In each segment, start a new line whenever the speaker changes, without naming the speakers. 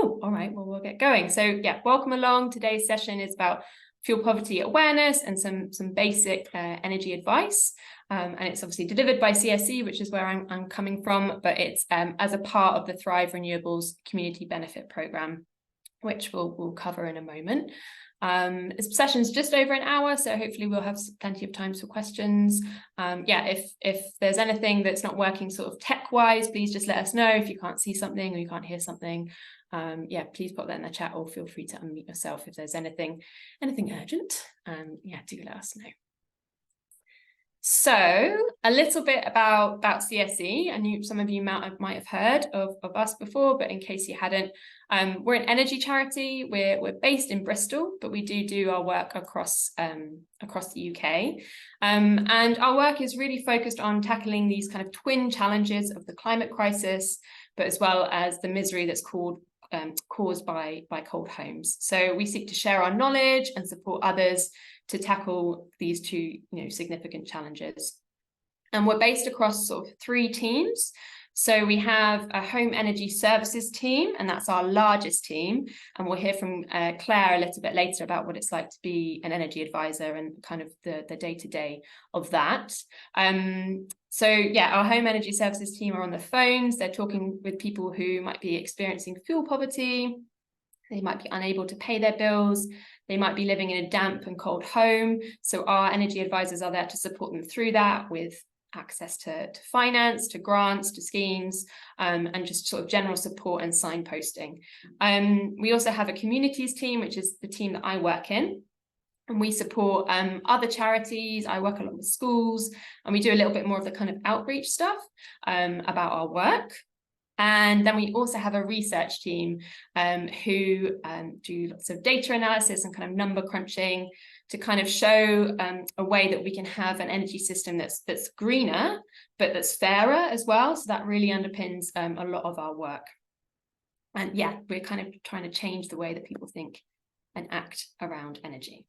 Cool. All right, well, we'll get going. So yeah, welcome along. Today's session is about fuel poverty awareness and some basic energy advice. And it's obviously delivered by CSE, which is where I'm coming from, but it's as a part of the Thrive Renewables Community Benefit Programme, which we'll cover in a moment. This session's just over an hour, so hopefully we'll have plenty of time for questions. Yeah, if there's anything that's not working sort of tech-wise, please just let us know. If you can't see something or you can't hear something, yeah, please put that in the chat, or feel free to unmute yourself if there's anything urgent. Yeah, do let us know. So a little bit about CSE. I knew some of you might have heard of us before, but in case you hadn't, we're an energy charity. We're based in Bristol, but we do our work across the UK. And our work is really focused on tackling these kind of twin challenges of the climate crisis, but as well as the misery that's caused by cold homes. So we seek to share our knowledge and support others to tackle these two, significant challenges. And we're based across sort of 3 teams. So we have a home energy services team, and that's our largest team. And we'll hear from Claire a little bit later about what it's like to be an energy advisor and kind of the day-to-day of that. So yeah, our home energy services team are on the phones. They're talking with people who might be experiencing fuel poverty. They might be unable to pay their bills. They might be living in a damp and cold home. So our energy advisors are there to support them through that with access to finance, to grants, to schemes, and just sort of general support and signposting. We also have a communities team, which is the team that I work in. And we support other charities. I work a lot with schools, and we do a little bit more of the kind of outreach stuff about our work. And then we also have a research team who do lots of data analysis and kind of number crunching to kind of show a way that we can have an energy system that's greener, but that's fairer as well. So that really underpins a lot of our work. And yeah, we're kind of trying to change the way that people think and act around energy.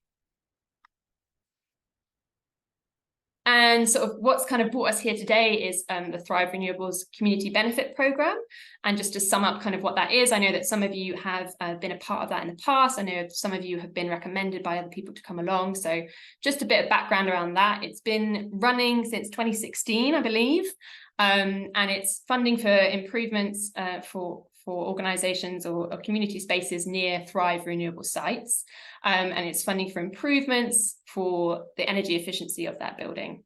And sort of what's kind of brought us here today is the Thrive Renewables Community Benefit Programme. And just to sum up kind of what that is, I know that some of you have been a part of that in the past. I know some of you have been recommended by other people to come along. So just a bit of background around that. It's been running since 2016, I believe. And it's funding for improvements for organisations or community spaces near Thrive Renewable sites. And it's funding for improvements for the energy efficiency of that building.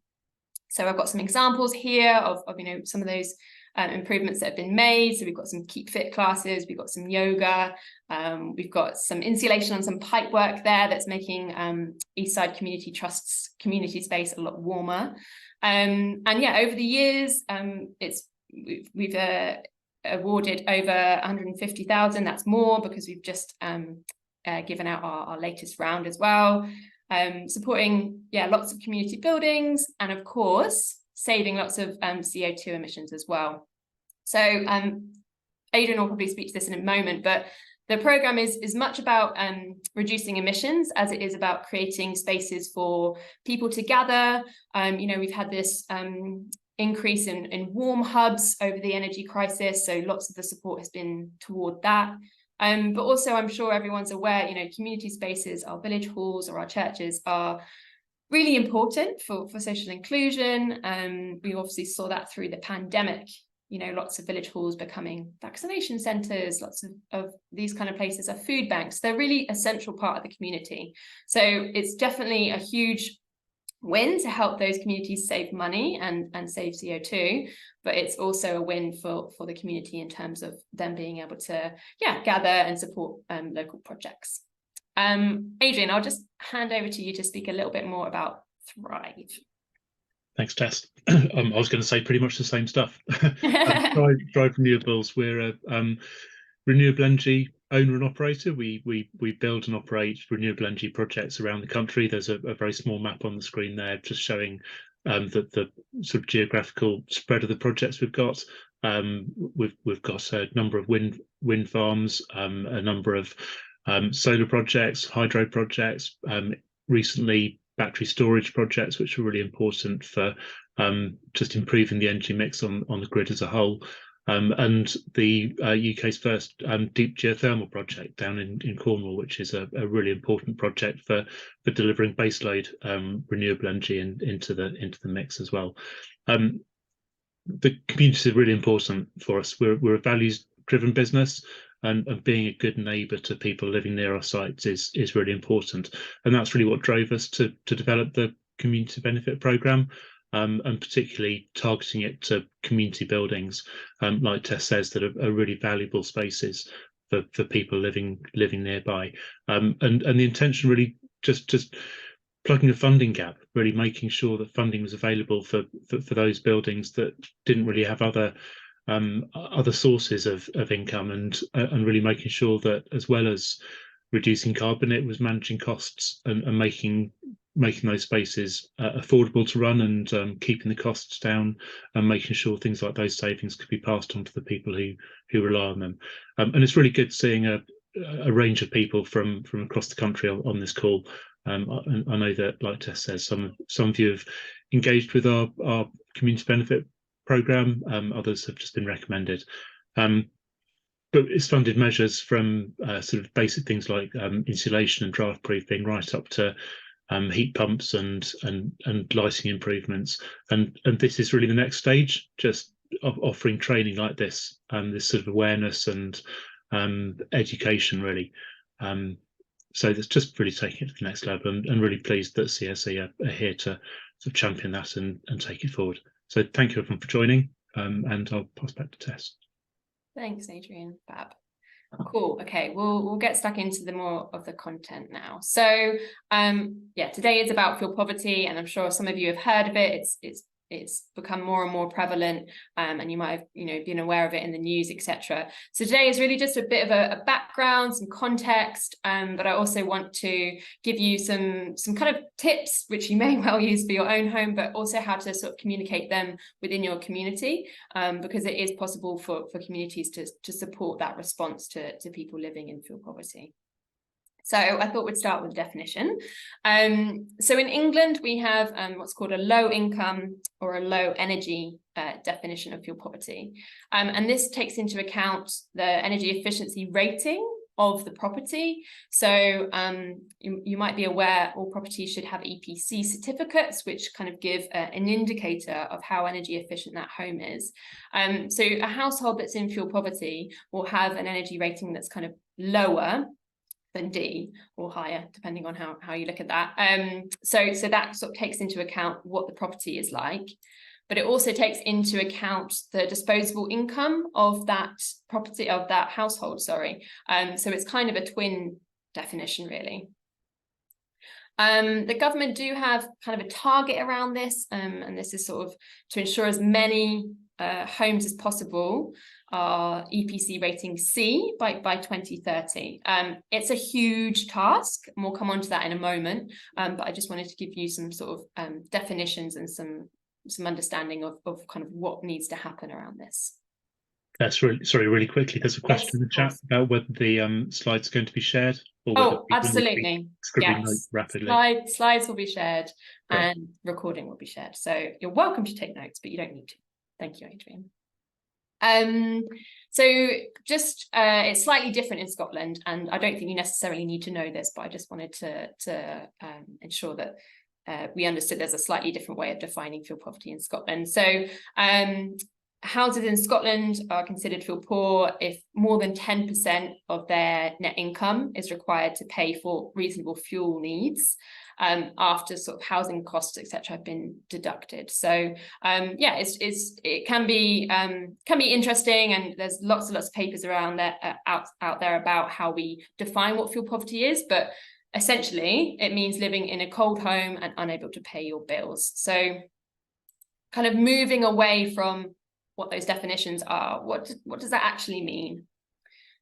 So I've got some examples here of some of those improvements that have been made. So we've got some Keep Fit classes, we've got some yoga, we've got some insulation on some pipe work there that's making Eastside Community Trust's community space a lot warmer. And yeah, over the years, we've awarded over 150,000. That's more because we've just given out our latest round as well. Supporting lots of community buildings, and of course saving lots of CO2 emissions as well. So Adrian will probably speak to this in a moment, but the programme is much about reducing emissions as it is about creating spaces for people to gather. We've had this increase in warm hubs over the energy crisis, so lots of the support has been toward that. But also, I'm sure everyone's aware, community spaces, our village halls or our churches are really important for social inclusion. We obviously saw that through the pandemic, lots of village halls becoming vaccination centres, lots of these kind of places are food banks. They're really a central part of the community. So it's definitely a huge win to help those communities save money and save CO2, but it's also a win for the community in terms of them being able to gather and support local projects. Adrian, I'll just hand over to you to speak a little bit more about Thrive.
Thanks, Tess. I was going to say pretty much the same stuff. Thrive Renewables, we're a renewable energy owner and operator. We build and operate renewable energy projects around the country. There's a very small map on the screen there just showing the sort of geographical spread of the projects we've got. We've got a number of wind farms, a number of solar projects, hydro projects, recently battery storage projects, which are really important for just improving the energy mix on the grid as a whole. and the UK's first deep geothermal project down in Cornwall, which is a really important project for delivering baseload renewable energy into the mix as well. The community is really important for us. We're a values-driven business, and being a good neighbour to people living near our sites is really important. And that's really what drove us to develop the community benefit programme, and particularly targeting it to community buildings, like Tess says, that are really valuable spaces for people living nearby. And the intention really just plugging a funding gap, really making sure that funding was available for those buildings that didn't really have other sources of income, and really making sure that, as well as reducing carbon, it was managing costs and making those spaces affordable to run, and keeping the costs down, and making sure things like those savings could be passed on to the people who rely on them. And it's really good seeing a range of people from across the country on this call. I know that, like Tess says, some of you have engaged with our community benefit programme. Others have just been recommended. But it's funded measures from sort of basic things like insulation and draft proofing, right up to heat pumps and lighting improvements. And this is really the next stage, just offering training like this, this sort of awareness and education, really. So that's just really taking it to the next level, and really pleased that CSE are here to champion that and take it forward. So thank you everyone for joining, and I'll pass back to Tess.
Thanks, Adrian. Fab. Cool. Okay, we'll get stuck into the more of the content now. So yeah, today is about fuel poverty, and I'm sure some of you have heard of it. It's become more and more prevalent, and you might have been aware of it in the news, etc. So today is really just a bit of a background, some context, but I also want to give you some kind of tips which you may well use for your own home, but also how to sort of communicate them within your community, because it is possible for communities to support that response to people living in fuel poverty. So I thought we'd start with the definition. So in England, we have what's called a low income or a low energy definition of fuel poverty. And this takes into account the energy efficiency rating of the property. So you might be aware all properties should have EPC certificates, which kind of give an indicator of how energy efficient that home is. So a household that's in fuel poverty will have an energy rating that's kind of lower than D, or higher, depending on how you look at that. So that sort of takes into account what the property is like, but it also takes into account the disposable income of that property, of that household, sorry. So it's kind of a twin definition, really. The government do have kind of a target around this, and this is sort of to ensure as many homes as possible are EPC rating C by 2030. It's a huge task, and we'll come on to that in a moment, but I just wanted to give you some sort of definitions and some understanding of kind of what needs to happen around this.
That's really quickly, there's a question in the chat about whether the slides are going to be shared, or whether
absolutely,
yes, rapidly.
Slides will be shared. Great. And recording will be shared, so you're welcome to take notes, but you don't need to. Thank you, Adrian. So just it's slightly different in Scotland, and I don't think you necessarily need to know this, but I just wanted to ensure that we understood there's a slightly different way of defining fuel poverty in Scotland. So houses in Scotland are considered fuel poor if more than 10% of their net income is required to pay for reasonable fuel needs, after sort of housing costs, etc., have been deducted. So yeah, it can be interesting, and there's lots of papers around there out there about how we define what fuel poverty is, but essentially it means living in a cold home and unable to pay your bills. So kind of moving away from what those definitions are, what does that actually mean?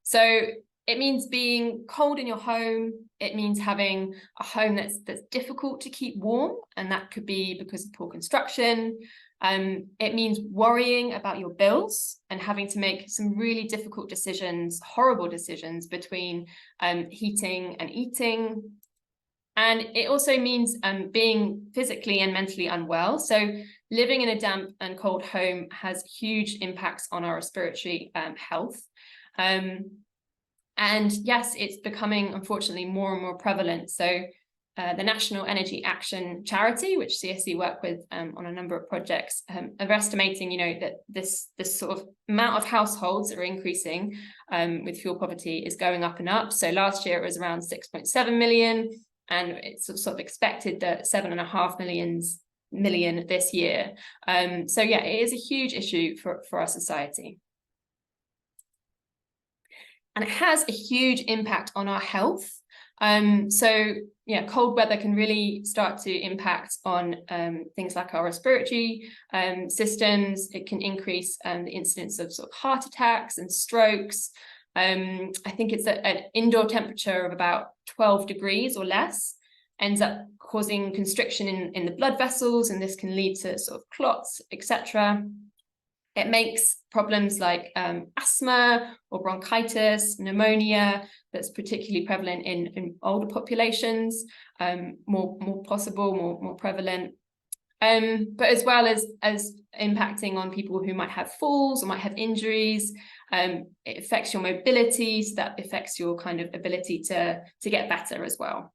So it means being cold in your home. It means having a home that's difficult to keep warm, and that could be because of poor construction. It means worrying about your bills and having to make some really difficult decisions, horrible decisions, between heating and eating. And it also means being physically and mentally unwell. So living in a damp and cold home has huge impacts on our respiratory health. And yes, it's becoming, unfortunately, more and more prevalent. So the National Energy Action Charity, which CSC work with on a number of projects, are estimating, that this sort of amount of households that are increasing with fuel poverty is going up and up. So last year it was around 6.7 million, and it's sort of expected that 7.5 million this year. So yeah, it is a huge issue for our society. And it has a huge impact on our health. So yeah, cold weather can really start to impact on things like our respiratory systems. It can increase the incidence of sort of heart attacks and strokes. I think it's an indoor temperature of about 12 degrees or less ends up causing constriction in the blood vessels, and this can lead to sort of clots, etc. It makes problems like asthma or bronchitis, pneumonia, that's particularly prevalent in older populations, more prevalent. But as well as impacting on people who might have falls or might have injuries. It affects your mobility, so that affects your kind of ability to get better as well.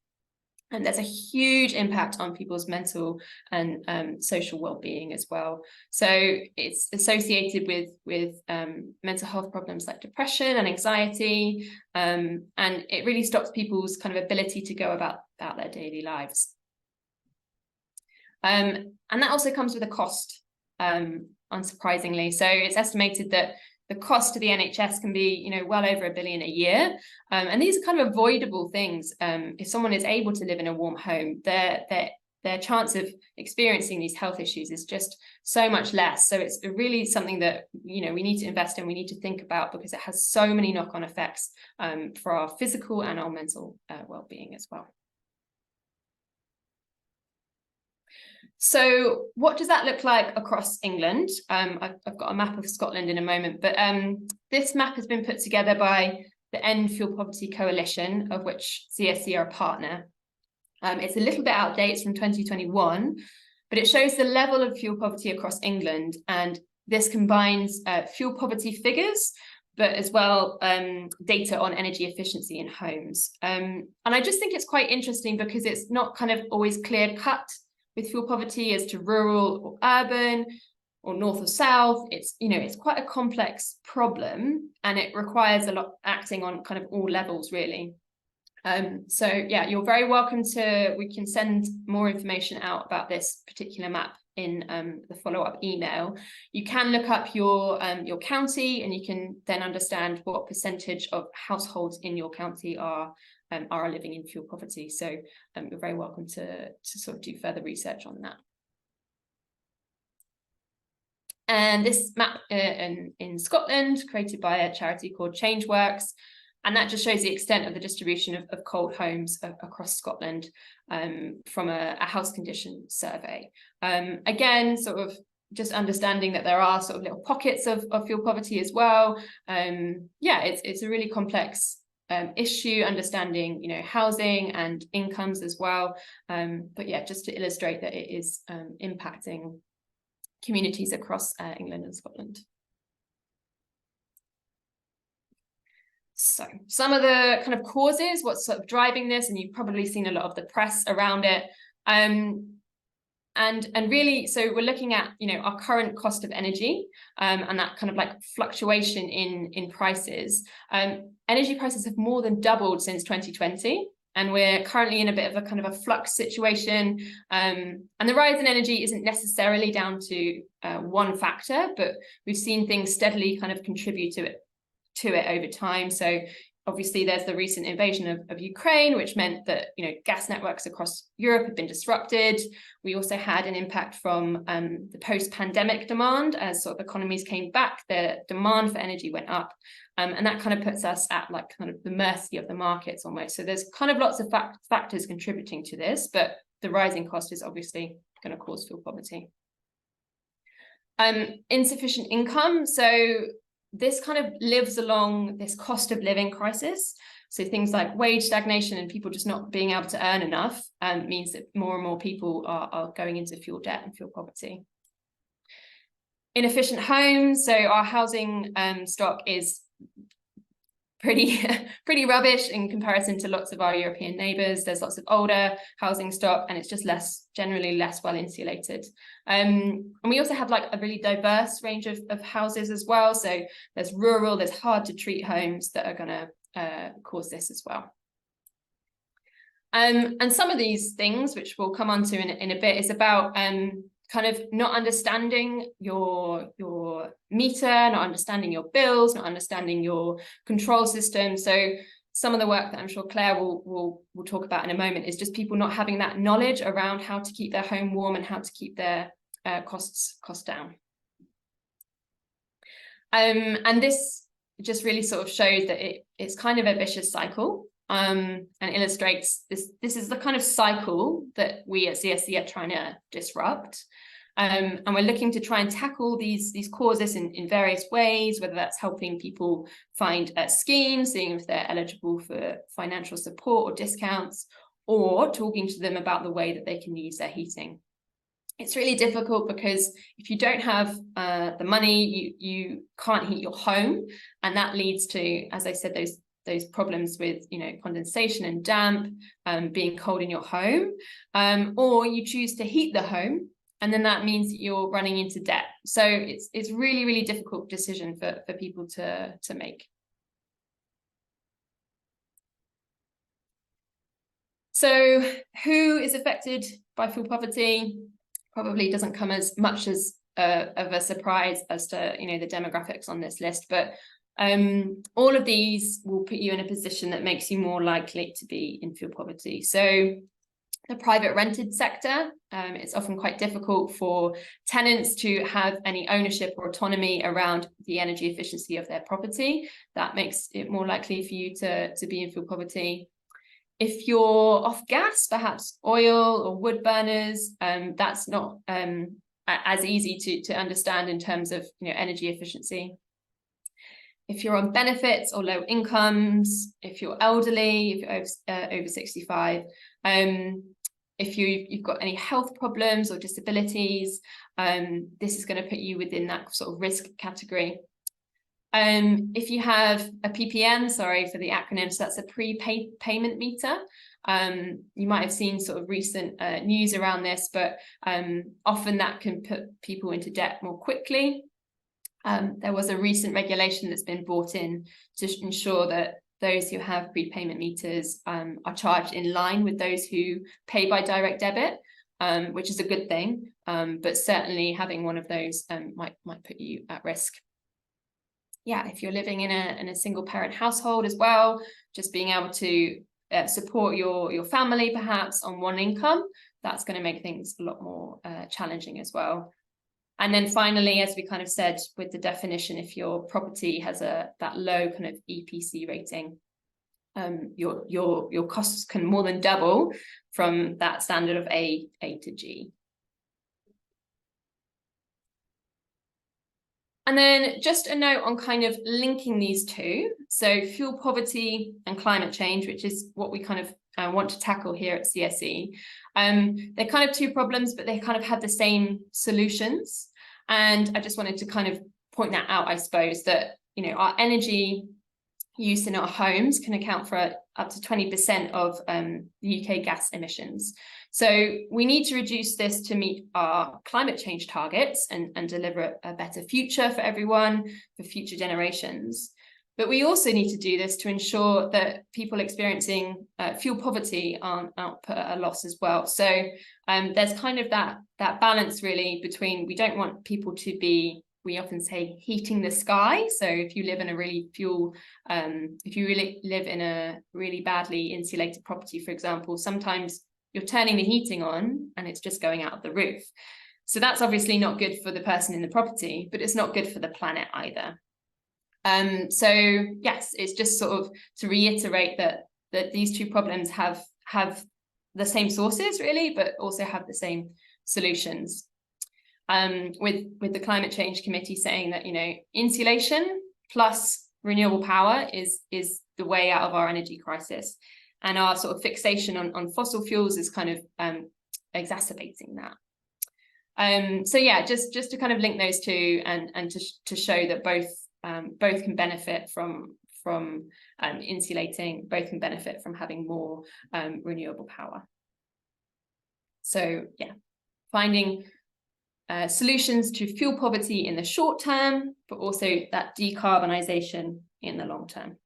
And there's a huge impact on people's mental and social well-being as well. So it's associated with mental health problems like depression and anxiety, and it really stops people's kind of ability to go about their daily lives. And that also comes with a cost, unsurprisingly. So it's estimated that the cost to the NHS can be, well over $1 billion a year. And these are kind of avoidable things. If someone is able to live in a warm home, their chance of experiencing these health issues is just so much less. So it's really something that, we need to invest in, we need to think about, because it has so many knock-on effects for our physical and our mental well-being as well. So what does that look like across England? I've got a map of Scotland in a moment, but this map has been put together by the End Fuel Poverty Coalition, of which CSC are a partner. It's a little bit out of date, it's from 2021, but it shows the level of fuel poverty across England, and this combines fuel poverty figures, but as well data on energy efficiency in homes. And I just think it's quite interesting because it's not kind of always clear cut with fuel poverty as to rural or urban or north or south. It's, it's quite a complex problem, and it requires a lot acting on kind of all levels, really. So yeah, you're very welcome we can send more information out about this particular map in the follow-up email. You can look up your county, and you can then understand what percentage of households in your county are living in fuel poverty. So you're very welcome to sort of do further research on that. And this map in Scotland, created by a charity called Changeworks, and that just shows the extent of the distribution of cold homes across Scotland from a house condition survey. Again, sort of just understanding that there are sort of little pockets of fuel poverty as well. Yeah, it's a really complex issue, understanding, housing and incomes as well. But yeah, just to illustrate that it is impacting communities across England and Scotland. So some of the kind of causes, what's sort of driving this, and you've probably seen a lot of the press around it. And really, so we're looking at, our current cost of energy and that kind of like fluctuation in prices. Energy prices have more than doubled since 2020. And we're currently in a bit of a kind of a flux situation. And the rise in energy isn't necessarily down to one factor, but we've seen things steadily kind of contribute to it over time. So obviously there's the recent invasion of Ukraine, which meant that, gas networks across Europe have been disrupted. We also had an impact from the post-pandemic demand. As sort of economies came back, the demand for energy went up. And that kind of puts us at like kind of the mercy of the markets almost. So there's kind of lots of factors contributing to this, but the rising cost is obviously going to cause fuel poverty. Insufficient income. So this kind of lives along this cost of living crisis. So things like wage stagnation and people just not being able to earn enough means that more and more people are going into fuel debt and fuel poverty. Inefficient homes. So our housing stock is pretty rubbish in comparison to lots of our European neighbours. There's lots of older housing stock, and it's just generally less well insulated. And we also have like a really diverse range of houses as well. So there's rural, there's hard to treat homes that are going to cause this as well. And some of these things, which we'll come on to in a bit, is about kind of not understanding your meter, not understanding your bills, not understanding your control system. So some of the work that I'm sure Claire will talk about in a moment is just people not having that knowledge around how to keep their home warm and how to keep their costs down. And this just really sort of shows that it's kind of a vicious cycle, and illustrates this is the kind of cycle that we at CSC are trying to disrupt. And we're looking to try and tackle these causes in various ways, whether that's helping people find schemes, seeing if they're eligible for financial support or discounts, or talking to them about the way that they can use their heating. It's really difficult because if you don't have the money, you can't heat your home, and that leads to, as I said, those problems with, you know, condensation and damp, being cold in your home, or you choose to heat the home, and then that means that you're running into debt. So it's really difficult decision for people to make. So who is affected by fuel poverty? Probably doesn't come as much as of a surprise as to, you know, the demographics on this list, but all of these will put you in a position that makes you more likely to be in fuel poverty. So the private rented sector, it's often quite difficult for tenants to have any ownership or autonomy around the energy efficiency of their property. That makes it more likely for you to be in fuel poverty. If you're off gas, perhaps oil or wood burners, that's not as easy to understand in terms of, you know, energy efficiency. If you're on benefits or low incomes, if you're elderly, if you're over 65, if you've got any health problems or disabilities, this is going to put you within that sort of risk category. If you have a PPM, sorry for the acronym, so that's a prepayment meter. You might have seen sort of recent news around this, but often that can put people into debt more quickly. There was a recent regulation that's been brought in to ensure that those who have prepayment meters are charged in line with those who pay by direct debit, which is a good thing, but certainly having one of those might put you at risk. Yeah, if you're living in a single parent household as well, just being able to support your family perhaps on one income, that's going to make things a lot more challenging as well. And then finally, as we kind of said with the definition, if your property has that low kind of EPC rating, your costs can more than double from that standard of A to G. And then just a note on kind of linking these two. So fuel poverty and climate change, which is what we kind of want to tackle here at CSE. They're kind of two problems, but they kind of have the same solutions. And I just wanted to kind of point that out, I suppose, that, you know, our energy use in our homes can account for up to 20% of the UK gas emissions. So we need to reduce this to meet our climate change targets and deliver a better future for everyone, for future generations. But we also need to do this to ensure that people experiencing fuel poverty aren't put at a loss as well. So there's kind of that balance really between, we don't want people to be, we often say, heating the sky. So if you live in a really if you really live in a really badly insulated property, for example, sometimes you're turning the heating on and it's just going out of the roof. So that's obviously not good for the person in the property, but it's not good for the planet either. So yes, it's just sort of to reiterate that these two problems have the same sources really, but also have the same solutions. With the Climate Change Committee saying that, you know, insulation plus renewable power is the way out of our energy crisis, and our sort of fixation on fossil fuels is kind of exacerbating that. So yeah, just to kind of link those two, and to show that both can benefit from insulating, both can benefit from having more renewable power. So yeah, finding solutions to fuel poverty in the short term, but also that decarbonisation in the long term.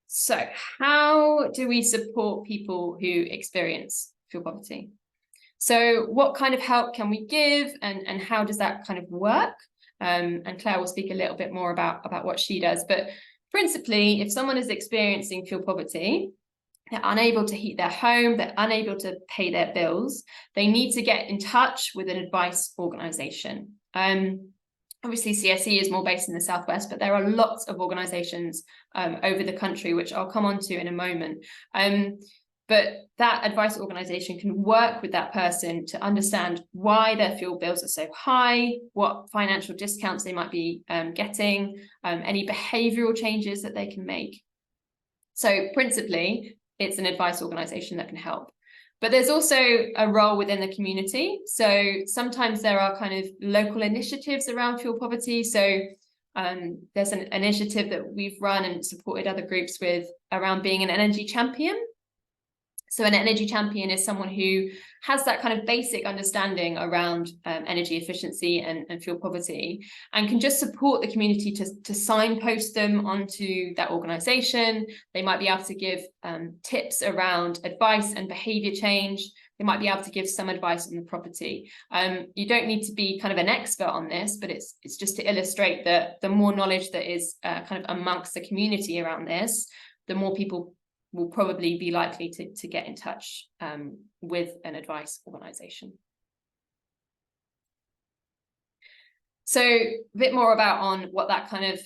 So how do we support people who experience fuel poverty? So what kind of help can we give, and how does that kind of work? And Claire will speak a little bit more about what she does. But principally, if someone is experiencing fuel poverty, they're unable to heat their home, they're unable to pay their bills, they need to get in touch with an advice organisation. Obviously, CSE is more based in the Southwest, but there are lots of organisations over the country, which I'll come on to in a moment. But that advice organisation can work with that person to understand why their fuel bills are so high, what financial discounts they might be getting, any behavioural changes that they can make. So principally, it's an advice organisation that can help. But there's also a role within the community. So sometimes there are kind of local initiatives around fuel poverty. So there's an initiative that we've run and supported other groups with around being an energy champion. So an energy champion is someone who has that kind of basic understanding around energy efficiency and fuel poverty, and can just support the community to signpost them onto that organisation. They might be able to give tips around advice and behaviour change. They might be able to give some advice on the property. You don't need to be kind of an expert on this, but it's just to illustrate that the more knowledge that is kind of amongst the community around this, the more people will probably be likely to get in touch with an advice organisation. So a bit more on what that kind of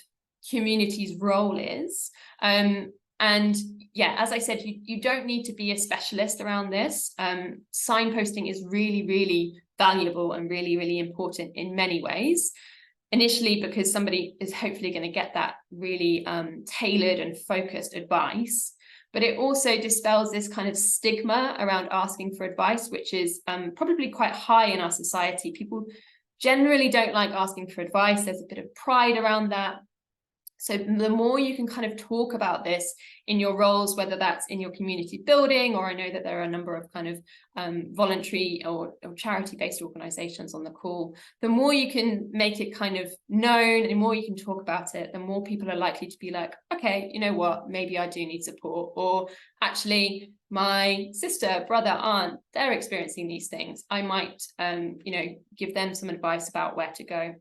community's role is. And yeah, as I said, you don't need to be a specialist around this. Signposting is really, really valuable and really, really important in many ways. Initially, because somebody is hopefully going to get that really tailored and focused advice. But it also dispels this kind of stigma around asking for advice, which is probably quite high in our society. People generally don't like asking for advice. There's a bit of pride around that. So the more you can kind of talk about this in your roles, whether that's in your community building, or I know that there are a number of kind of voluntary or charity-based organisations on the call, the more you can make it kind of known and the more you can talk about it, the more people are likely to be like, okay, you know what, maybe I do need support, or actually my sister, brother, aunt, they're experiencing these things. I might, you know, give them some advice about where to go.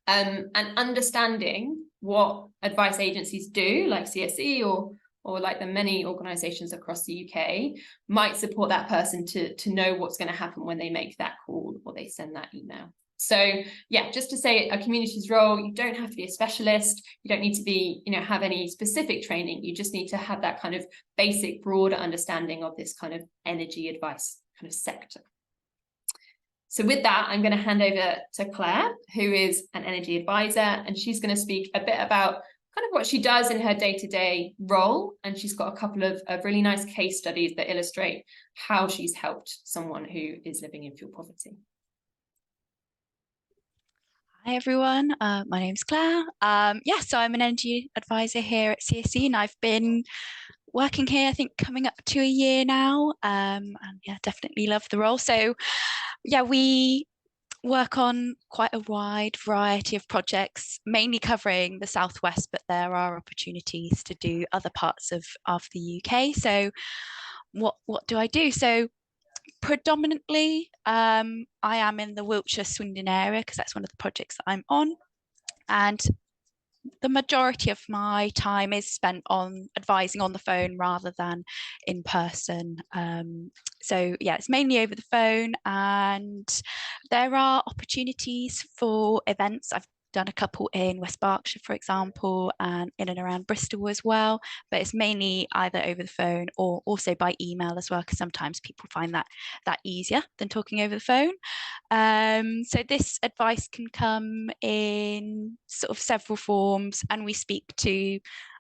And understanding what advice agencies do, like CSE or like the many organisations across the UK, might support that person to know what's going to happen when they make that call or they send that email. So yeah, just to say a community's role, you don't have to be a specialist, you don't need to be, you know, have any specific training, you just need to have that kind of basic broader understanding of this kind of energy advice kind of sector. So with that, I'm going to hand over to Claire, who is an energy advisor, and she's going to speak a bit about kind of what she does in her day-to-day role. And she's got a couple of really nice case studies that illustrate how she's helped someone who is living in fuel poverty.
Hi everyone, my name's Claire. Yeah, so I'm an energy advisor here at CSE, and I've been working here, I think, coming up to a year now, and yeah, definitely love the role. So yeah, we work on quite a wide variety of projects, mainly covering the Southwest, but there are opportunities to do other parts of the UK. So what do I do? So predominantly, I am in the Wiltshire Swindon area because that's one of the projects that I'm on. And the majority of my time is spent on advising on the phone rather than in person. So yeah, it's mainly over the phone, and there are opportunities for events. I've done a couple in West Berkshire, for example, and in and around Bristol as well, but it's mainly either over the phone or also by email as well, because sometimes people find that easier than talking over the phone. So this advice can come in sort of several forms, and we speak to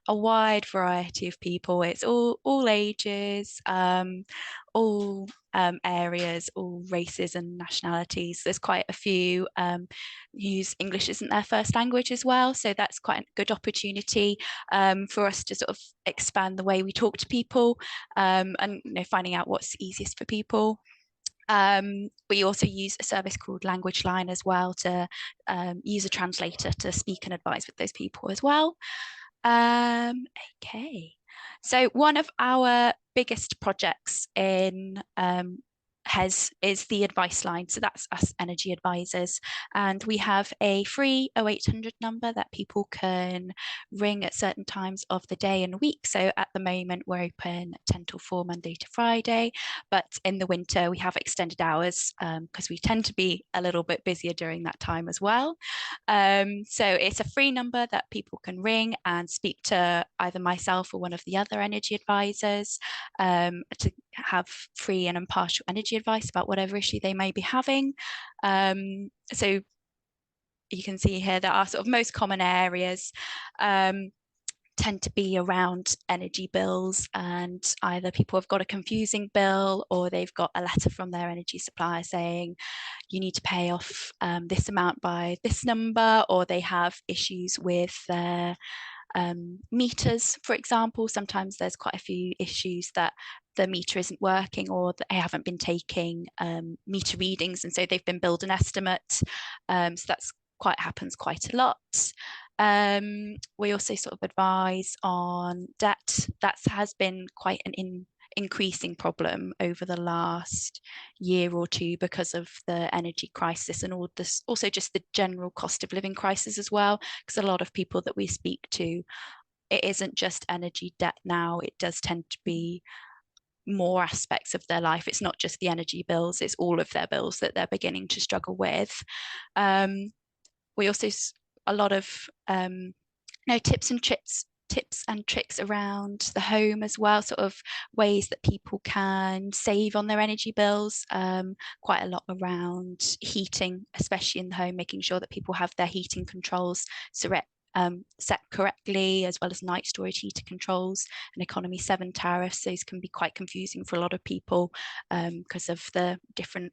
a wide variety of people. It's all ages, all areas, all races and nationalities. There's quite a few use English isn't their first language as well, so that's quite a good opportunity for us to sort of expand the way we talk to people, and finding out what's easiest for people. We also use a service called Language Line as well to use a translator to speak and advise with those people as well. Okay, so one of our biggest projects in HES is the advice line. So that's us energy advisors, and we have a free 0800 number that people can ring at certain times of the day and week. So at the moment we're open 10 till 4 Monday to Friday, but in the winter we have extended hours because we tend to be a little bit busier during that time as well. So it's a free number that people can ring and speak to either myself or one of the other energy advisors to have free and impartial energy advice about whatever issue they may be having. So you can see here that our sort of most common areas tend to be around energy bills, and either people have got a confusing bill or they've got a letter from their energy supplier saying you need to pay off this amount by this number, or they have issues with their meters, for example. Sometimes there's quite a few issues that the meter isn't working, or that they haven't been taking meter readings, and so they've been billed an estimate. So that's happens quite a lot. We also sort of advise on debt. That has been quite an increasing problem over the last year or two because of the energy crisis, and all this, also just the general cost of living crisis as well, because a lot of people that we speak to, it isn't just energy debt now, it does tend to be more aspects of their life. It's not just the energy bills, it's all of their bills that they're beginning to struggle with. We also a lot of tips and tricks around the home as well, sort of ways that people can save on their energy bills, quite a lot around heating, especially in the home, making sure that people have their heating controls set correctly, as well as night storage heater controls and economy 7 tariffs. Those can be quite confusing for a lot of people because of the different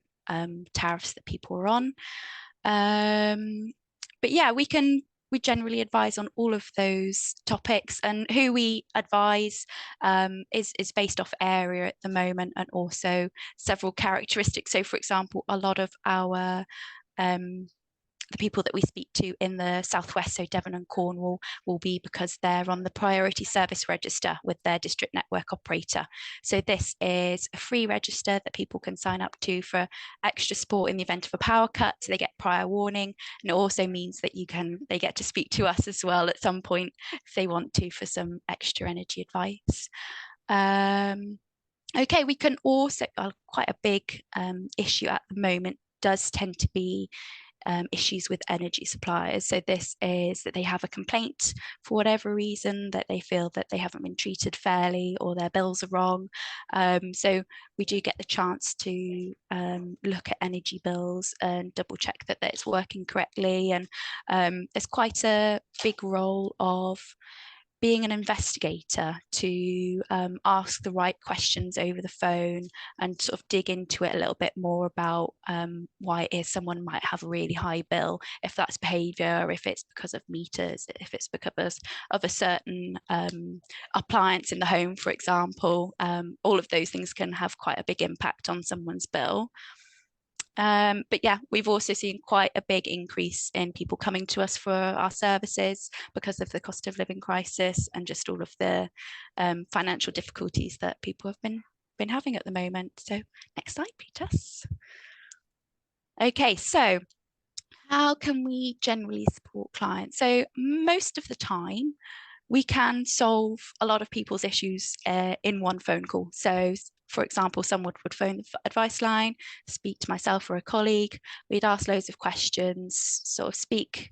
tariffs that people are on. But yeah, we generally advise on all of those topics, and who we advise is based off area at the moment, and also several characteristics. So for example, a lot of our the people that we speak to in the southwest, so Devon and Cornwall, will be because they're on the priority service register with their district network operator. So this is a free register that people can sign up to for extra support in the event of a power cut, so they get prior warning, and it also means that they get to speak to us as well at some point if they want to, for some extra energy advice. Okay, we can also, quite a big issue at the moment does tend to be issues with energy suppliers. So this is that they have a complaint for whatever reason, that they feel that they haven't been treated fairly or their bills are wrong. So we do get the chance to look at energy bills and double check that it's working correctly. And there's quite a big role of being an investigator to ask the right questions over the phone and sort of dig into it a little bit more about why it is someone might have a really high bill, if that's behaviour, if it's because of meters, if it's because of a certain appliance in the home, for example. All of those things can have quite a big impact on someone's bill. But yeah, we've also seen quite a big increase in people coming to us for our services because of the cost of living crisis and just all of the financial difficulties that people have been having at the moment. So next slide, Petus. Okay, so how can we generally support clients? So most of the time, we can solve a lot of people's issues in one phone call. So for example, someone would phone the advice line, speak to myself or a colleague. We'd ask loads of questions, sort of speak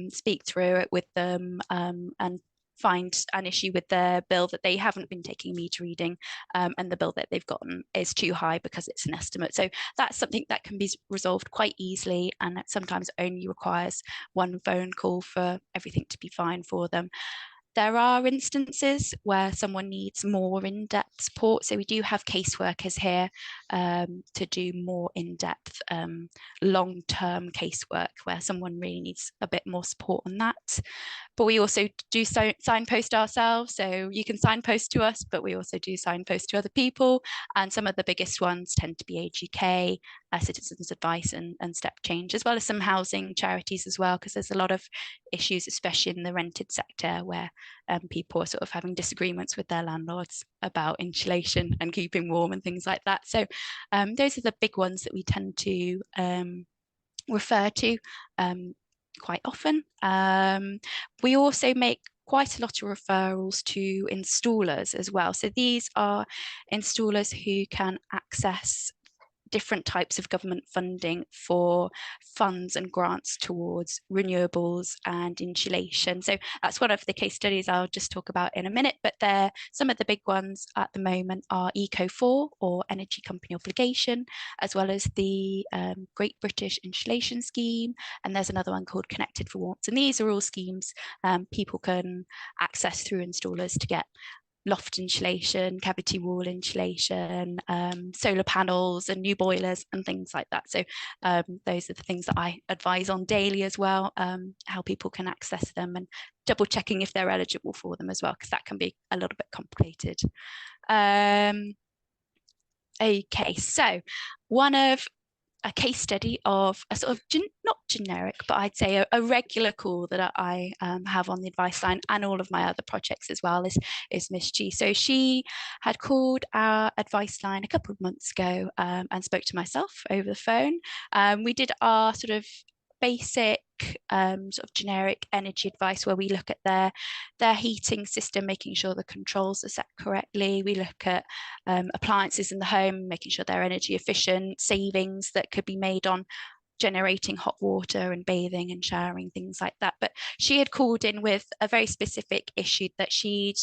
speak through it with them, and find an issue with their bill that they haven't been taking a meter reading, and the bill that they've gotten is too high because it's an estimate. So that's something that can be resolved quite easily, and that sometimes only requires one phone call for everything to be fine for them. There are instances where someone needs more in-depth support. So we do have caseworkers here to do more in-depth, long-term casework where someone really needs a bit more support on that. But we also do signpost ourselves. So you can signpost to us, but we also do signpost to other people. And some of the biggest ones tend to be Age UK, Citizens Advice and Step Change, as well as some housing charities as well, because there's a lot of issues, especially in the rented sector, where people are sort of having disagreements with their landlords about insulation and keeping warm and things like that. So those are the big ones that we tend to refer to quite often. We also make quite a lot of referrals to installers as well. So these are installers who can access different types of government funding for funds and grants towards renewables and insulation. So that's one of the case studies I'll just talk about in a minute, but some of the big ones at the moment are Eco4, or Energy Company Obligation, as well as the Great British Insulation Scheme, and there's another one called Connected for Warmth. And these are all schemes people can access through installers to get loft insulation, cavity wall insulation, solar panels and new boilers and things like that. So those are the things that I advise on daily as well, how people can access them, and double checking if they're eligible for them as well, because that can be a little bit complicated. Okay, so a case study of a sort of not generic, but I'd say a regular call that I have on the advice line and all of my other projects as well is Miss G. So she had called our advice line a couple of months ago and spoke to myself over the phone. We did our sort of basic sort of generic energy advice, where we look at their heating system, making sure the controls are set correctly. We look at appliances in the home, making sure they're energy efficient, savings that could be made on generating hot water and bathing and showering, things like that. But she had called in with a very specific issue, that she'd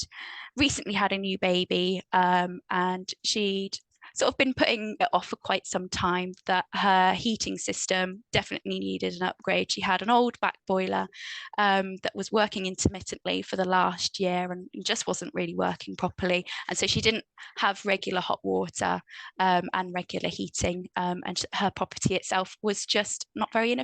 recently had a new baby, and she'd sort of been putting it off for quite some time, that her heating system definitely needed an upgrade. She had an old back boiler that was working intermittently for the last year and just wasn't really working properly. And so she didn't have regular hot water and regular heating, and her property itself was just not very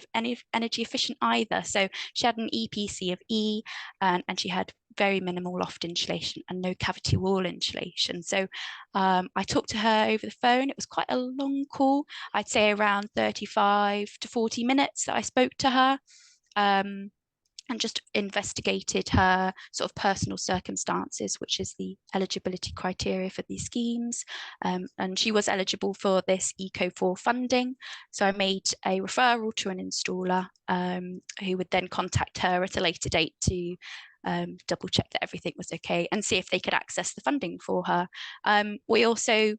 energy efficient either. So she had an EPC of E, and she had very minimal loft insulation and no cavity wall insulation. So I talked to her over the phone. It was quite a long call. I'd say around 35 to 40 minutes that I spoke to her, and just investigated her sort of personal circumstances, which is the eligibility criteria for these schemes. And she was eligible for this Eco4 funding. So I made a referral to an installer who would then contact her at a later date to double check that everything was okay and see if they could access the funding for her. We also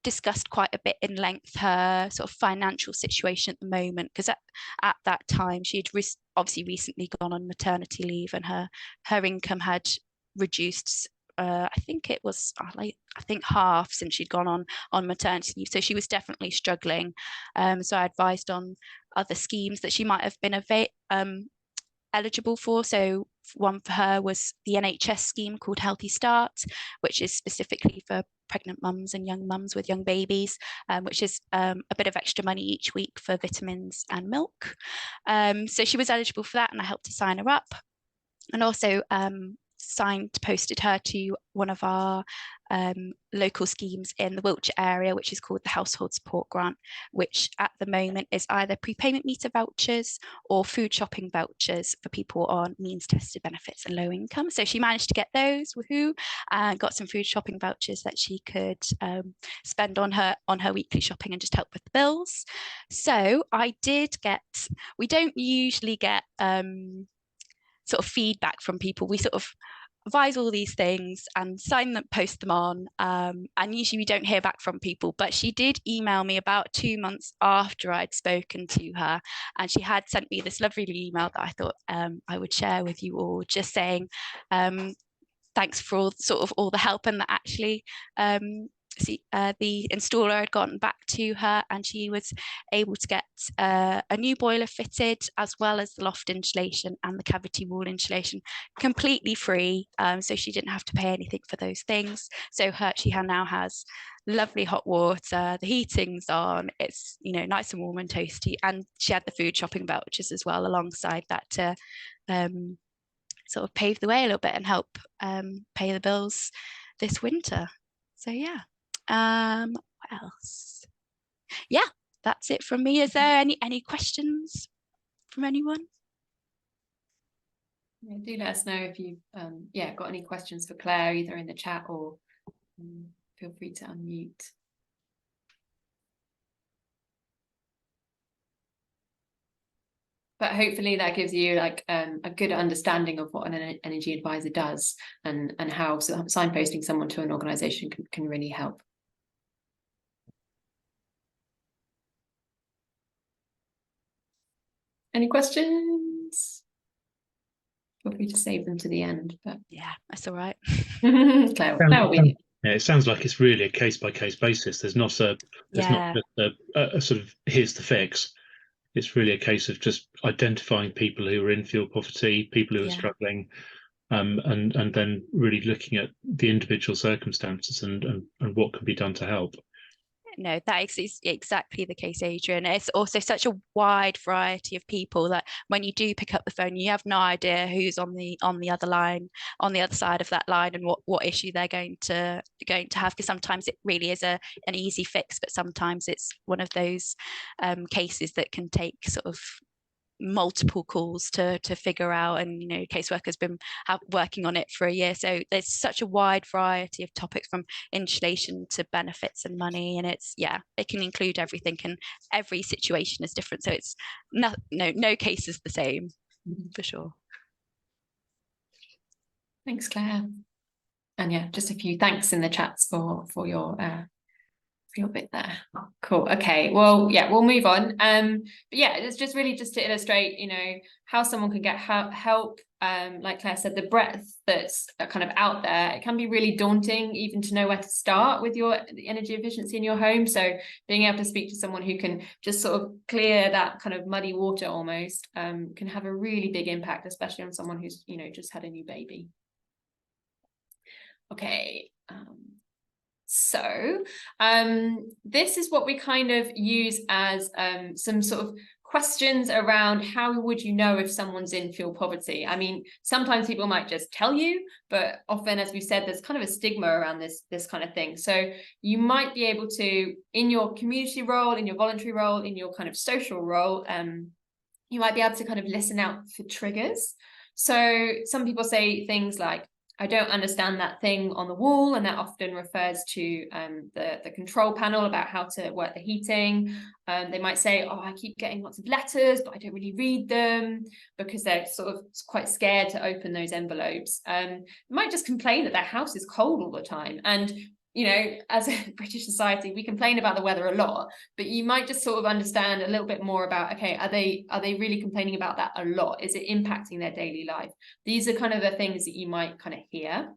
discussed quite a bit in length her sort of financial situation at the moment, because at that time she'd obviously recently gone on maternity leave, and her income had reduced. I think it was half since she'd gone on maternity leave, so she was definitely struggling. So I advised on other schemes that she might have been eligible for. So one for her was the NHS scheme called Healthy Start, which is specifically for pregnant mums and young mums with young babies, which is a bit of extra money each week for vitamins and milk. So she was eligible for that, and I helped to sign her up, and also posted her to one of our local schemes in the Wiltshire area, which is called the Household Support Grant, which at the moment is either prepayment meter vouchers or food shopping vouchers for people on means tested benefits and low income. So she managed to get those, woohoo, and got some food shopping vouchers that she could spend on her weekly shopping and just help with the bills. So we don't usually get sort of feedback from people. We sort of advise all these things and sign them, post them on. And usually we don't hear back from people, but she did email me about 2 months after I'd spoken to her, and she had sent me this lovely email that I thought I would share with you all, just saying thanks for all the help, and that actually the installer had gotten back to her and she was able to get a new boiler fitted, as well as the loft insulation and the cavity wall insulation, completely free. So she didn't have to pay anything for those things. So she now has lovely hot water, the heating's on, it's nice and warm and toasty, and she had the food shopping vouchers as well alongside that to sort of pave the way a little bit and help pay the bills this winter. So yeah. What else? Yeah, that's it from me. Is there any questions from anyone?
Yeah, do let us know if you've got any questions for Claire, either in the chat or feel free to unmute. But hopefully that gives you like a good understanding of what an energy advisor does, and how signposting someone to an organisation can really help. Any questions? Feel free to save them to the end. But
yeah, that's all right.
Claire will be.
Yeah, it sounds like it's really a case-by-case basis. There's not a sort of here's the fix. It's really a case of just identifying people who are in fuel poverty, people who are struggling, and then really looking at the individual circumstances and what can be done to help.
No, that is exactly the case, Adrian. It's also such a wide variety of people that when you do pick up the phone, you have no idea who's on the other line, on the other side of that line, and what issue they're going to have. Because sometimes it really is an easy fix, but sometimes it's one of those cases that can take sort of multiple calls to figure out, and caseworker's been working on it for a year. So there's such a wide variety of topics, from insulation to benefits and money, and it can include everything, and every situation is different, so it's no case is the same, for sure.
Thanks, Claire. And yeah, just a few thanks in the chats for your bit there. Cool. Okay, well, yeah, we'll move on. But yeah, it's just really just to illustrate how someone can get help. Like Claire said, the breadth that's kind of out there, it can be really daunting even to know where to start with the energy efficiency in your home. So being able to speak to someone who can just sort of clear that kind of muddy water almost can have a really big impact, especially on someone who's just had a new baby. Okay. So this is what we kind of use as some sort of questions around how would you know if someone's in fuel poverty. I mean, sometimes people might just tell you, but often, as we said, there's kind of a stigma around this kind of thing. So you might be able to, in your community role, in your voluntary role, in your kind of social role, you might be able to kind of listen out for triggers. So some people say things like, I don't understand that thing on the wall, and that often refers to the control panel about how to work the heating. They might say, oh, I keep getting lots of letters, but I don't really read them, because they're sort of quite scared to open those envelopes. They might just complain that their house is cold all the time. And as a British society, we complain about the weather a lot, but you might just sort of understand a little bit more about, okay, are they really complaining about that a lot? Is it impacting their daily life? These are kind of the things that you might kind of hear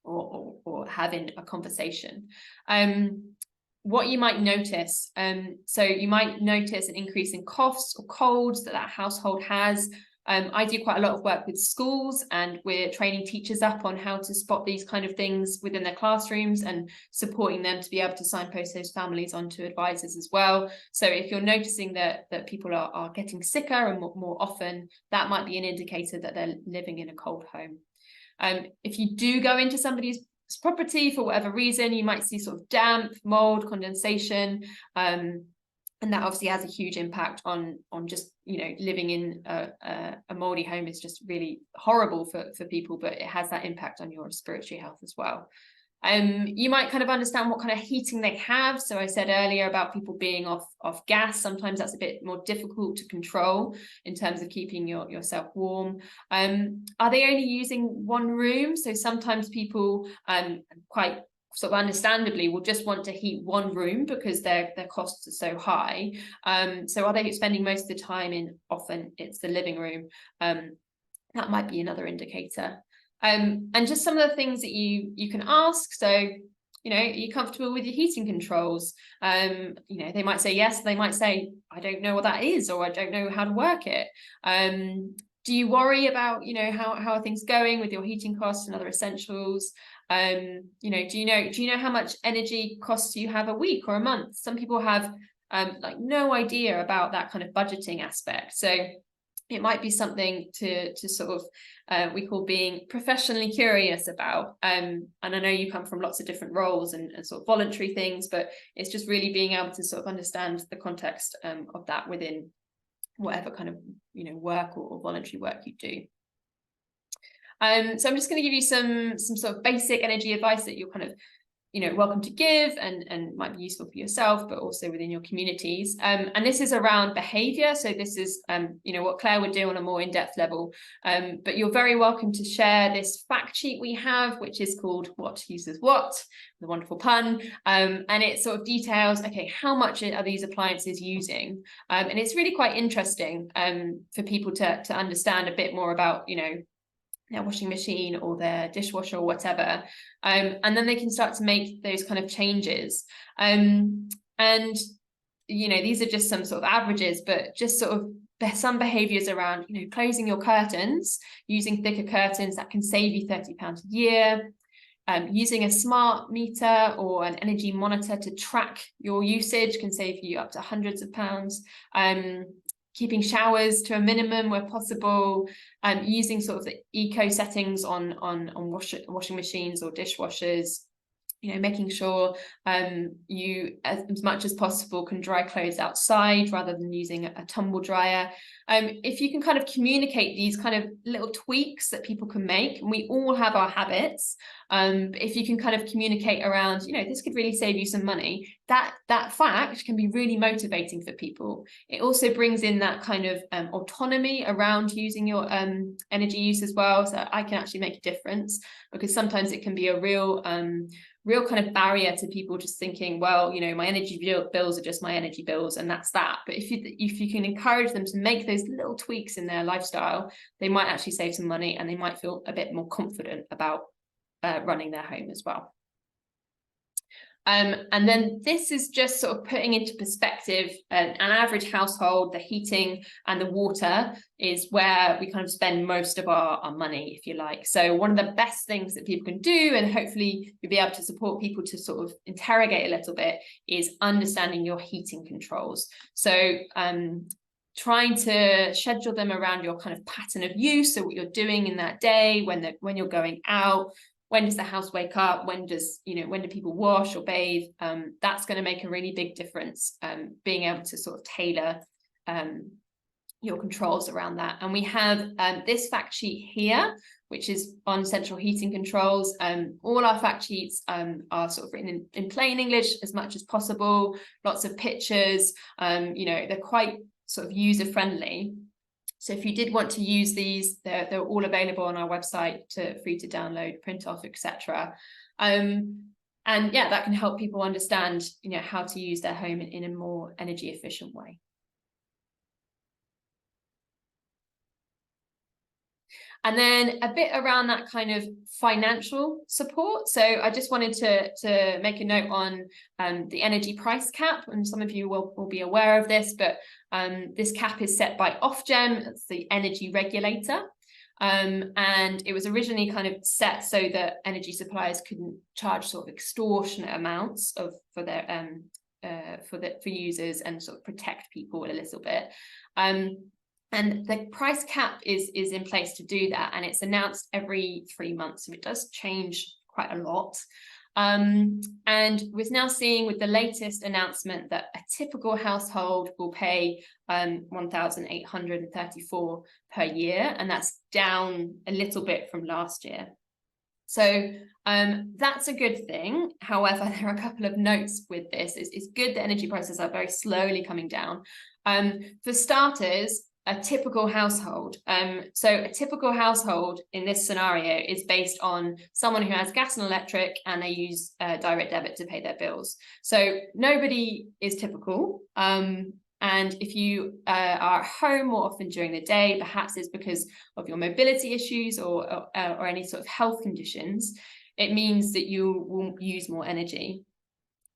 or have in a conversation. What you might notice, so you might notice an increase in coughs or colds that household has. I do quite a lot of work with schools, and we're training teachers up on how to spot these kind of things within their classrooms and supporting them to be able to signpost those families onto advisors as well. So if you're noticing that people are getting sicker and more often, that might be an indicator that they're living in a cold home. If you do go into somebody's property for whatever reason, you might see sort of damp, mold, condensation, and that obviously has a huge impact on just living in a moldy home. Is just really horrible for people, but it has that impact on your respiratory health as well. You might kind of understand what kind of heating they have. So I said earlier about people being off gas. Sometimes that's a bit more difficult to control in terms of keeping yourself warm. Are they only using one room? So sometimes people quite sort of understandably will just want to heat one room because their costs are so high. So are they spending most of the time in, often it's the living room? That might be another indicator. And just some of the things that you can ask. So, you know, are you comfortable with your heating controls? You know, they might say yes, they might say, I don't know what that is, or I don't know how to work it. Do you worry about, you know, how are things going with your heating costs and other essentials? You know, do you know how much energy costs you have a week or a month? Some people have like no idea about that kind of budgeting aspect. So it might be something to sort of we call being professionally curious about. And I know you come from lots of different roles and sort of voluntary things, but it's just really being able to sort of understand the context of that within whatever kind of, you know, work or voluntary work you do. So I'm just going to give you some sort of basic energy advice that you're kind of, you know, welcome to give and might be useful for yourself, but also within your communities. And this is around behavior. So this is, you know, what Claire would do on a more in-depth level. But you're very welcome to share this fact sheet we have, which is called What Uses What, the wonderful pun. And it sort of details, okay, how much are these appliances using? And it's really quite interesting for people to understand a bit more about, you know, their washing machine or their dishwasher or whatever, and then they can start to make those kind of changes. And you know, these are just some sort of averages, but just sort of some behaviors around, you know, closing your curtains, using thicker curtains that can save you £30 a year. Using a smart meter or an energy monitor to track your usage can save you up to hundreds of pounds. Keeping showers to a minimum where possible, using sort of the eco settings on washing machines or dishwashers, you know, making sure you as much as possible can dry clothes outside rather than using a tumble dryer. If you can kind of communicate these kind of little tweaks that people can make, and we all have our habits, if you can kind of communicate around, you know, this could really save you some money, that fact can be really motivating for people. It also brings in that kind of autonomy around using your energy use as well. So I can actually make a difference, because sometimes it can be a real kind of barrier to people just thinking, well, you know, my energy bills are just my energy bills and that's that. But if you can encourage them to make those little tweaks in their lifestyle, they might actually save some money and they might feel a bit more confident about running their home as well. And then this is just sort of putting into perspective an average household. The heating and the water is where we kind of spend most of our money, if you like. So one of the best things that people can do, and hopefully you'll be able to support people to sort of interrogate a little bit, is understanding your heating controls. So trying to schedule them around your kind of pattern of use, so what you're doing in that day, when you're going out. When does the house wake up? When do people wash or bathe? That's going to make a really big difference, being able to sort of tailor your controls around that. And we have this fact sheet here, which is on central heating controls. All our fact sheets are sort of written in plain English as much as possible, lots of pictures, you know, they're quite sort of user friendly. So if you did want to use these, they're all available on our website, free to download, print off, etc. And yeah, that can help people understand, you know, how to use their home in a more energy efficient way. And then a bit around that kind of financial support. So I just wanted to make a note on the energy price cap, and some of you will be aware of this, but this cap is set by Ofgem, it's the energy regulator. And it was originally kind of set so that energy suppliers couldn't charge sort of extortionate amounts for users and sort of protect people a little bit. And the price cap is in place to do that, and it's announced every 3 months, so it does change quite a lot. And we're now seeing with the latest announcement that a typical household will pay £1,834 per year, and that's down a little bit from last year. So that's a good thing. However, there are a couple of notes with this. It's good that energy prices are very slowly coming down. For starters, a typical household. So a typical household in this scenario is based on someone who has gas and electric, and they use direct debit to pay their bills. So nobody is typical. And if you are at home more often during the day, perhaps it's because of your mobility issues or any sort of health conditions, it means that you will use more energy.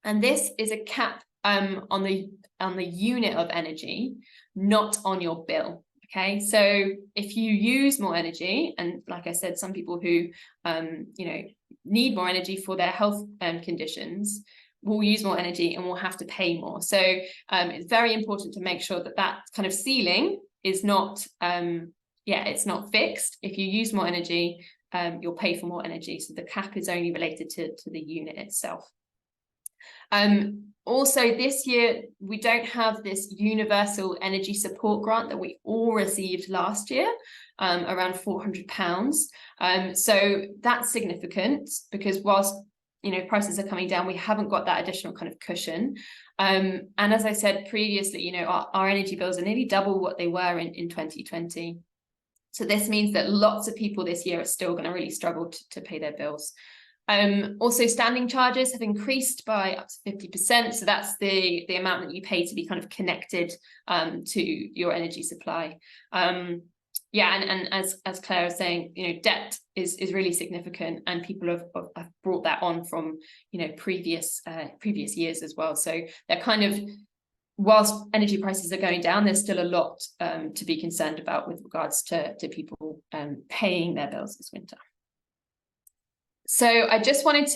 And this is a cap on the unit of energy, not on your bill. Okay, so if you use more energy, and like I said, some people who need more energy for their health conditions will use more energy and will have to pay more. So it's very important to make sure that that kind of ceiling is not it's not fixed. If you use more energy, you'll pay for more energy. So the cap is only related to the unit itself. Also, this year, we don't have this universal energy support grant that we all received last year, around £400. So that's significant, because whilst prices are coming down, we haven't got that additional kind of cushion. And as I said previously, our energy bills are nearly double what they were in 2020. So this means that lots of people this year are still going to really struggle to pay their bills. Also, standing charges have increased by up to 50%. So that's the amount that you pay to be kind of connected to your energy supply. And as Claire was saying, debt is really significant, and people have brought that on from previous years as well. So they're kind of, whilst energy prices are going down, there's still a lot to be concerned about with regards to people paying their bills this winter. So I just wanted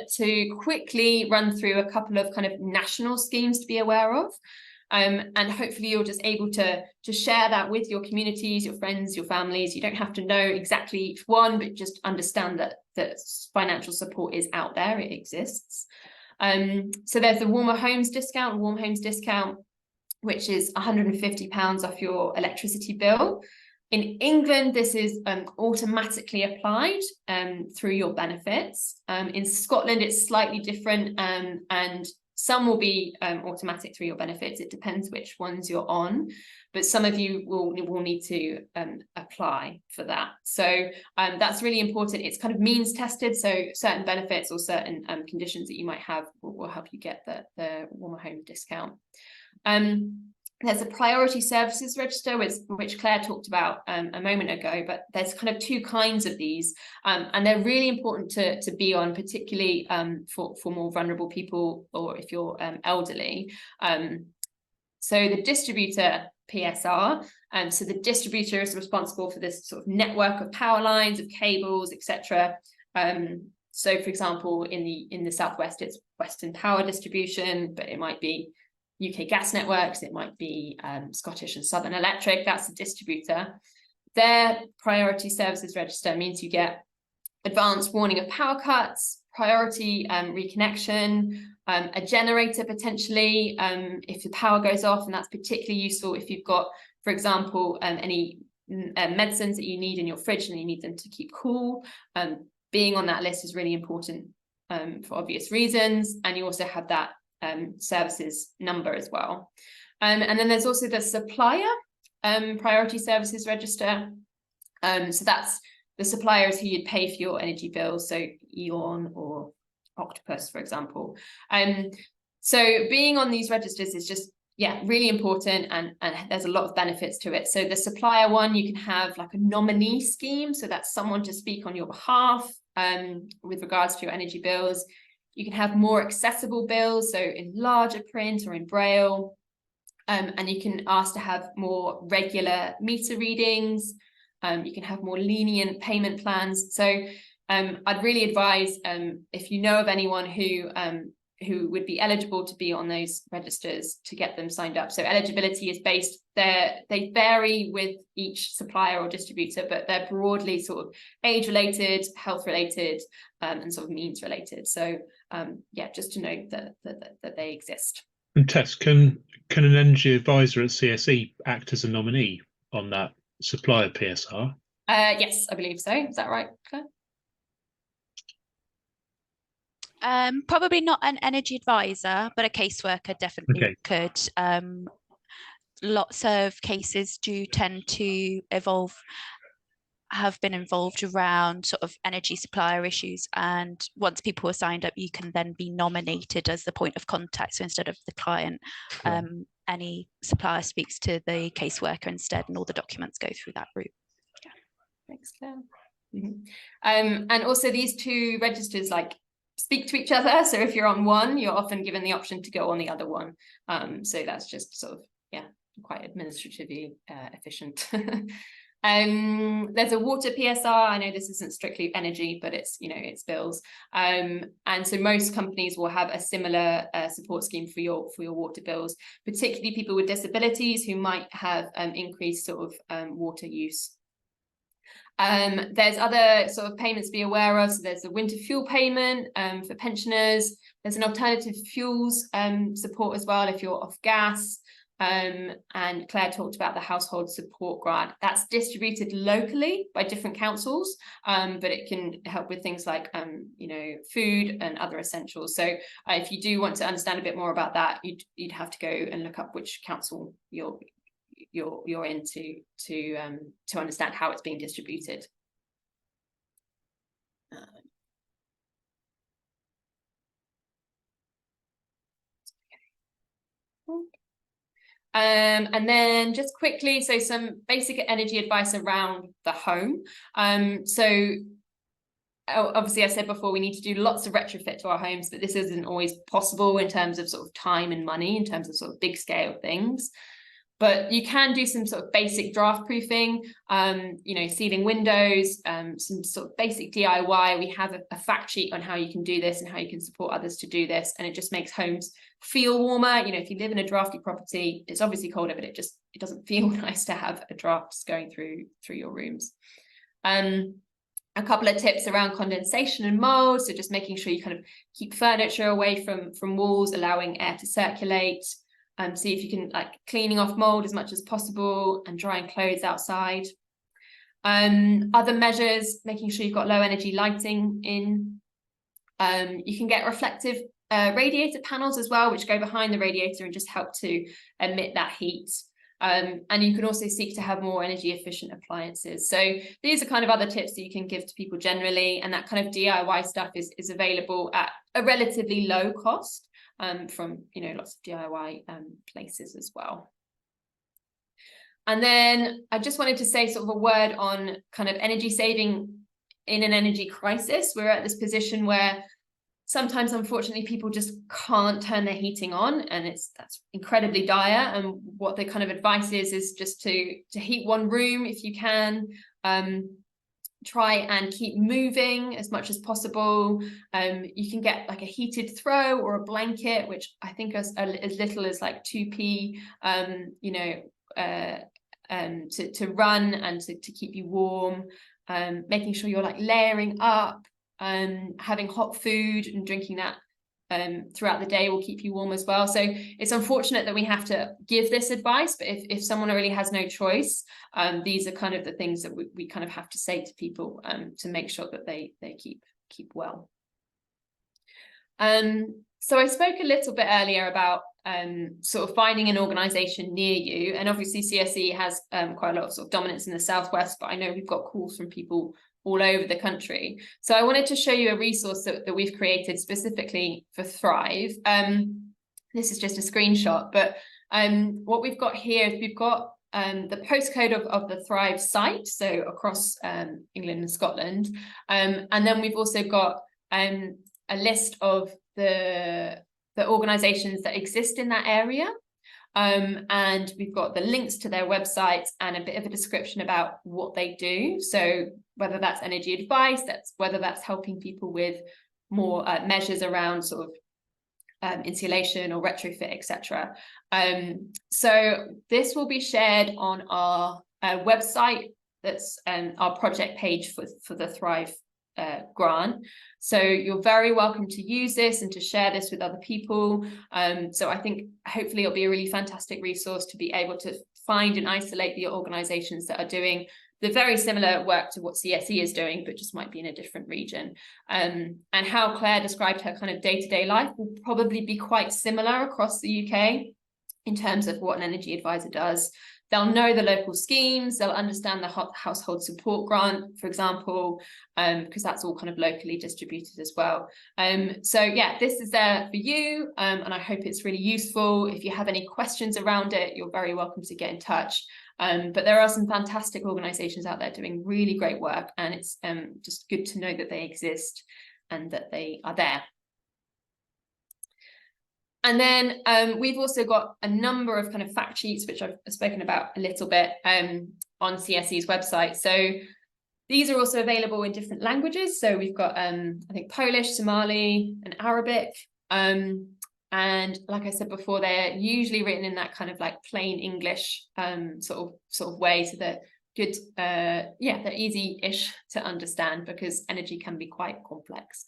to quickly run through a couple of kind of national schemes to be aware of. And hopefully you're just able to share that with your communities, your friends, your families. You don't have to know exactly each one, but just understand that financial support is out there, it exists. So there's the Warm Homes discount, which is £150 off your electricity bill. In England, this is automatically applied through your benefits. In Scotland, it's slightly different, and some will be automatic through your benefits. It depends which ones you're on, but some of you will need to apply for that. So that's really important. It's kind of means tested, so certain benefits or certain conditions that you might have will help you get the Warmer Home discount. There's a priority services register, which Claire talked about a moment ago, but there's kind of two kinds of these, and they're really important to be on, particularly for more vulnerable people, or if you're elderly. So the distributor PSR, so the distributor is responsible for this sort of network of power lines, of cables, etc. So for example, in the Southwest, it's Western Power Distribution, but it might be UK Gas Networks, it might be Scottish and Southern Electric. That's the distributor. Their priority services register means you get advanced warning of power cuts, priority reconnection, a generator potentially if the power goes off, and that's particularly useful if you've got, for example, any medicines that you need in your fridge and you need them to keep cool. Being on that list is really important for obvious reasons, and you also have that services number as well. And then there's also the supplier priority services register. So that's the suppliers who you'd pay for your energy bills, so E.ON or Octopus, for example. So being on these registers is just really important, and there's a lot of benefits to it. So the supplier one, you can have like a nominee scheme, so that's someone to speak on your behalf with regards to your energy bills. You can have more accessible bills, so in larger print or in Braille, and you can ask to have more regular meter readings. You can have more lenient payment plans. So I'd really advise, if you know of anyone who would be eligible to be on those registers, to get them signed up. So eligibility is based there, they vary with each supplier or distributor, but they're broadly sort of age related, health related, and sort of means related. So just to note that they exist.
And Tess, can an energy advisor at CSE act as a nominee on that supplier PSR?
Yes, I believe so. Is that right, Claire?
Probably not an energy advisor, but a caseworker definitely could. Lots of cases do tend to have been involved around sort of energy supplier issues, and once people are signed up, you can then be nominated as the point of contact. So instead of the client, any supplier speaks to the caseworker instead, and all the documents go through that route.
Yeah. Thanks, Claire. And also these two registers speak to each other, so if you're on one, you're often given the option to go on the other one, so that's just sort of quite administratively efficient. There's a water PSR. I know this isn't strictly energy, but it's it's bills, and so most companies will have a similar support scheme for your water bills, particularly people with disabilities who might have increased sort of water use. There's other sort of payments to be aware of. So there's a winter fuel payment for pensioners. There's an alternative fuels support as well if you're off gas. And Claire talked about the household support grant. That's distributed locally by different councils, but it can help with things like food and other essentials. So if you do want to understand a bit more about that, you'd have to go and look up which council you're in to understand how it's being distributed. And then just quickly, so some basic energy advice around the home. So obviously I said before, we need to do lots of retrofit to our homes, but this isn't always possible in terms of sort of time and money, in terms of sort of big scale things. But you can do some sort of basic draft proofing, sealing windows, some sort of basic DIY. We have a fact sheet on how you can do this and how you can support others to do this. And it just makes homes feel warmer. If you live in a drafty property, it's obviously colder, but it doesn't feel nice to have a draft going through your rooms. A couple of tips around condensation and mold. So just making sure you kind of keep furniture away from walls, allowing air to circulate. See if you can cleaning off mold as much as possible and drying clothes outside. Other measures, making sure you've got low energy lighting in. You can get reflective radiator panels as well, which go behind the radiator and just help to emit that heat. And you can also seek to have more energy efficient appliances. So these are kind of other tips that you can give to people generally, and that kind of DIY stuff is available at a relatively low cost. From lots of DIY places as well. And then I just wanted to say sort of a word on kind of energy saving in an energy crisis. We're at this position where sometimes, unfortunately, people just can't turn their heating on, and that's incredibly dire. And what the kind of advice is just to heat one room if you can. Try and keep moving as much as possible. You can get a heated throw or a blanket, which I think is as little as 2p, to run and to keep you warm. Making sure you're layering up, having hot food and drinking that throughout the day will keep you warm as well. So it's unfortunate that we have to give this advice, but if someone really has no choice, these are kind of the things that we kind of have to say to people to make sure that they keep well. So I spoke a little bit earlier about sort of finding an organisation near you, and obviously CSE has quite a lot of sort of dominance in the Southwest, but I know we've got calls from people all over the country. So I wanted to show you a resource that we've created specifically for Thrive. This is just a screenshot, but what we've got here is we've got the postcode of the Thrive site, so across England and Scotland. And then we've also got a list of the organisations that exist in that area. And we've got the links to their websites and a bit of a description about what they do. So whether that's energy advice, whether that's helping people with more measures around sort of insulation or retrofit, etc. So this will be shared on our website. That's our project page for the Thrive grant. So you're very welcome to use this and to share this with other people. So I think hopefully it'll be a really fantastic resource to be able to find and isolate the organisations that are doing the very similar work to what CSE is doing, but just might be in a different region. And how Claire described her kind of day-to-day life will probably be quite similar across the UK in terms of what an energy advisor does. They'll know the local schemes, they'll understand the household support grant, for example, because that's all kind of locally distributed as well. So yeah, this is there for you, and I hope it's really useful. If you have any questions around it, you're very welcome to get in touch. But there are some fantastic organisations out there doing really great work, and it's just good to know that they exist and that they are there. And then we've also got a number of kind of fact sheets, which I've spoken about a little bit on CSE's website. So these are also available in different languages. So we've got, I think, Polish, Somali, and Arabic. And like I said before, they're usually written in that kind of like plain English sort of way, so they're good. Yeah, they're easy-ish to understand because energy can be quite complex.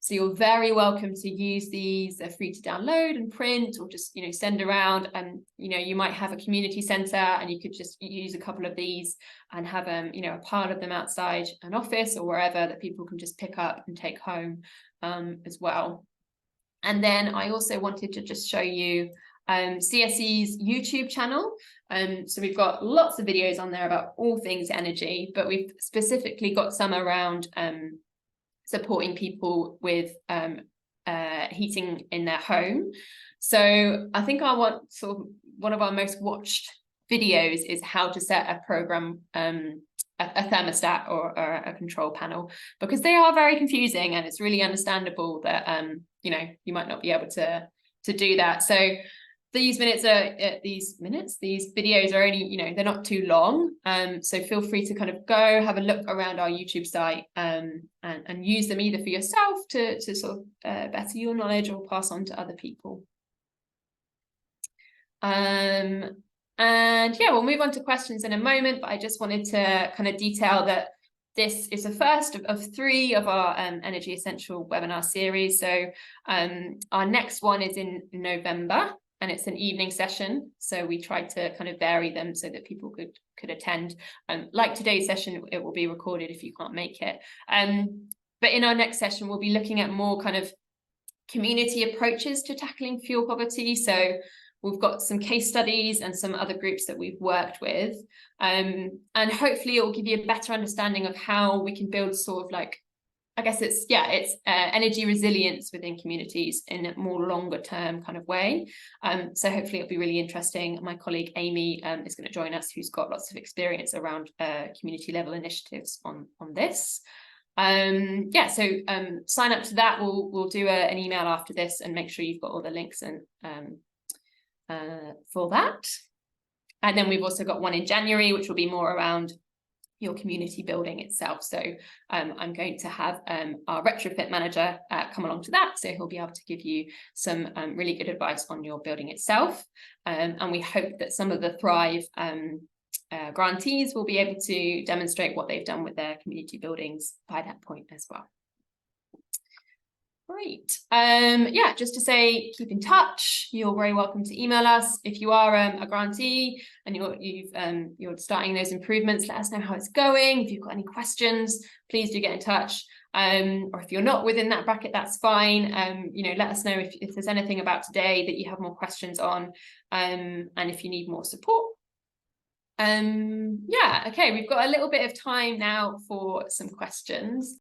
So you're very welcome to use these. They're free to download and print, or just, you know, send around. And, you know, you might have a community centre and you could just use a couple of these and have, you know, a pile of them outside an office or wherever that people can just pick up and take home as well. And then I also wanted to just show you CSE's YouTube channel. So we've got lots of videos on there about all things energy, but we've specifically got some around supporting people with heating in their home. So I think sort of one of our most watched videos is how to set a program, a thermostat or a control panel, because they are very confusing, and it's really understandable that you know, you might not be able to do that. So these videos are only, you know, they're not too long. So feel free to kind of go have a look around our YouTube site and use them either for yourself to sort of better your knowledge or pass on to other people. And yeah, we'll move on to questions in a moment, but I just wanted to kind of detail that this is the first of 3 of our Energy Essential webinar series. So our next one is in November, and it's an evening session. So we tried to kind of vary them so that people could attend. Like today's session, it will be recorded if you can't make it. But in our next session, we'll be looking at more kind of community approaches to tackling fuel poverty. So we've got some case studies and some other groups that we've worked with. And hopefully it will give you a better understanding of how we can build sort of like, I guess it's energy resilience within communities in a more longer term kind of way. So hopefully it'll be really interesting. My colleague Amy is going to join us, who's got lots of experience around community level initiatives on this. Yeah, so sign up to that. We'll do an email after this and make sure you've got all the links and for that. And then we've also got one in January, which will be more around your community building itself. So I'm going to have our retrofit manager come along to that, so he'll be able to give you some really good advice on your building itself. And we hope that some of the Thrive grantees will be able to demonstrate what they've done with their community buildings by that point as well. Great. Yeah, just to say, keep in touch. You're very welcome to email us. If you are a grantee and you're starting those improvements, let us know how it's going. If you've got any questions, please do get in touch. Or if you're not within that bracket, that's fine. You know, let us know if there's anything about today that you have more questions on, and if you need more support. Yeah, okay, we've got a little bit of time now for some questions.